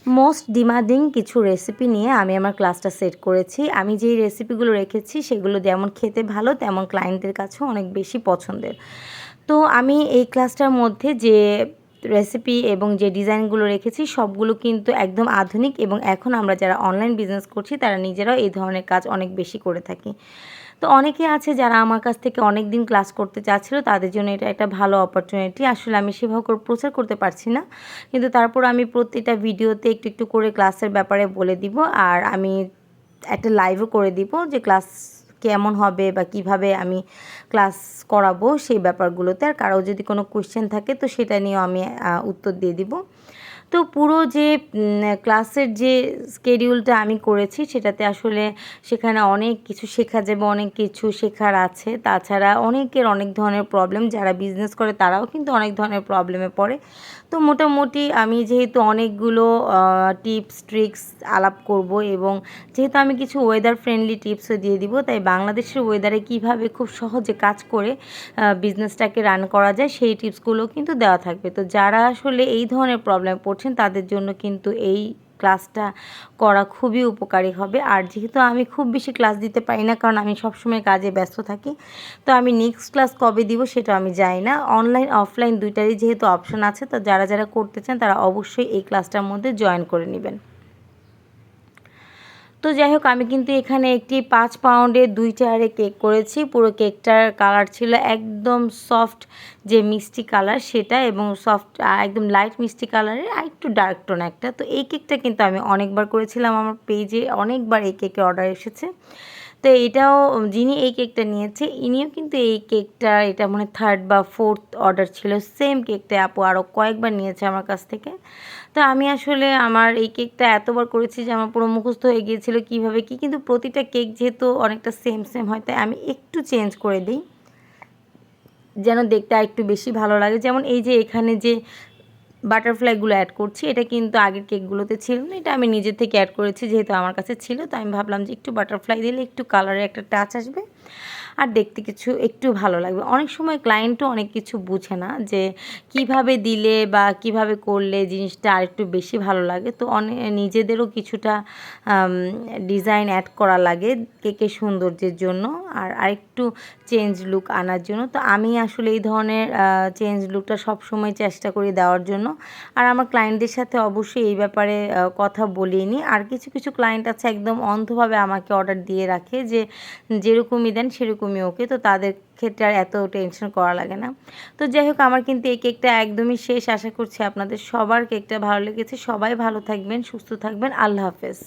Most demanding কিছু recipe নিয়ে আমি আমার ক্লাসটা সেট করেছি। আমি যেই রেসিপিগুলো রেখেছি সেগুলো যেমন খেতে ভালো তেমন ক্লায়েন্টদের কাছেও অনেক বেশি পছন্দের। তো আমি এই ক্লাসটার মধ্যে যে রেসিপি এবং যে ডিজাইনগুলো রেখেছি সবগুলো কিন্তু একদম আধুনিক, এবং এখন আমরা যারা অনলাইন বিজনেস করছি তারা নিজেরাও এই ধরনের কাজ অনেক বেশি করে থাকি। তো অনেকে আছে যারা আমার কাছ থেকে অনেক দিন ক্লাস করতে চাচ্ছিল, তাদের জন্য এটা একটা ভালো অপরচুনিটি। আসলে আমি সেভাবে করে প্রচার করতে পারছি না, কিন্তু তারপর আমি প্রতিটা ভিডিওতে একটু একটু করে ক্লাসের ব্যাপারে বলে দিব, আর আমি একটা লাইভও করে দিব যে ক্লাস কেমন হবে বা কিভাবে আমি ক্লাস করাবো সেই ব্যাপারগুলোতে। আর কারো যদি কোনো কোয়েশ্চেন থাকে তো সেটা নিয়েও আমি উত্তর দিয়ে দিব। তো পুরো যে ক্লাসের যে স্কেডিউলটা আমি করেছি সেটাতে আসলে সেখানে অনেক কিছু শেখা যাবে, অনেক কিছু শেখার আছে। তাছাড়া অনেকের অনেক ধরনের প্রবলেম, যারা বিজনেস করে তারাও কিন্তু অনেক ধরনের প্রবলেমে পড়ে। তো মোটামুটি আমি যেহেতু অনেকগুলো টিপস ট্রিক্স আলাপ করব, এবং যেহেতু আমি কিছু ওয়েদার ফ্রেন্ডলি টিপসও দিয়ে দিব, তাই বাংলাদেশের ওয়েদারে কিভাবে খুব সহজে কাজ করে বিজনেসটাকে রান করা যায় সেই টিপসগুলো কিন্তু দেওয়া থাকবে। তো যারা আসলে এই ধরনের প্রবলেম পড়ছেন তাদের জন্য কিন্তু এই ক্লাসটা করা খুবই উপকারী হবে। আর যেহেতু আমি খুব বেশি ক্লাস দিতে পারি না, কারণ আমি সবসময় কাজে ব্যস্ত থাকি, তো আমি নেক্সট ক্লাস কবে দিব সেটা আমি জানি না। অনলাইন অফলাইন দুইটারই যেহেতু অপশন আছে, তো যারা যারা করতে চান তারা অবশ্যই এই ক্লাসটার মধ্যে জয়েন করে নেবেন। তো যাই হোক, আমি কিন্তু এখানে একটি 5 পাউন্ডের 2 টায়ারে কেক করেছি। পুরো কেকটার কালার ছিল একদম সফট যে মিষ্টি কালার সেটা, এবং সফট একদম লাইট মিষ্টি কালারের আর একটু ডার্ক টোন একটা। তো এই কেকটা কিন্তু আমি অনেকবার করেছিলাম, আমার পেজে অনেকবার এই কেকের অর্ডার এসেছে। তো এটাও যিনি এই কেকটা নিয়েছে ইনিও কিন্তু এই কেকটা, এটা মনে হয় 3rd বা 4th অর্ডার ছিল। সেম কেকটা আপু আরও কয়েকবার নিয়েছে আমার কাছ থেকে। তো আমি আসলে আমার এই কেকটা এতবার করেছি যে আমার পুরো মুখস্থ হয়ে গিয়েছিল কীভাবে কী, কিন্তু প্রতিটা কেক যেহেতু অনেকটা সেম সেম হয় তাই আমি একটু চেঞ্জ করে দিই যেন দেখতে একটু বেশি ভালো লাগে। যেমন এই যে এখানে যে বাটারফ্লাইগুলো অ্যাড করছি, এটা কিন্তু আগের কেকগুলোতে ছিল না, এটা আমি নিজে থেকে অ্যাড করেছি যেহেতু আমার কাছে ছিল। তো আমি ভাবলাম যে একটু বাটারফ্লাই দিলে একটু কালারে একটা টাচ আসবে আর দেখতে কিছু একটু ভালো লাগবে। অনেক সময় ক্লায়েন্টও অনেক কিছু বুঝে না যে কিভাবে দিলে বা কিভাবে করলে জিনিসটা আরেকটু বেশি ভালো লাগে। তো নিজেদেরও কিছুটা ডিজাইন অ্যাড করা লাগে কেকের সৌন্দর্যের জন্য আর আরেকটু চেঞ্জ লুক আনার জন্য। তো আমি আসলে এই ধরনের চেঞ্জ লুকটা সবসময় চেষ্টা করি দেওয়ার জন্য। আর আমার ক্লায়েন্টদের সাথে অবশ্যই এই ব্যাপারে কথা বলিয়ে নিই। আর কিছু কিছু ক্লায়েন্ট আছে একদম অন্ধভাবে আমাকে অর্ডার দিয়ে রাখে যে যেরকমই দেন সেরকমই ওকে, তো তাদের ক্ষেত্রে আর এত টেনশন করা লাগে না। তো যাই হোক, আমার কিন্তু এই কেকটা একদমই শেষ। আশা করছি আপনাদের সবার কেকটা ভালো লেগেছে। সবাই ভালো থাকবেন, সুস্থ থাকবেন। আল্লাহ হাফেজ।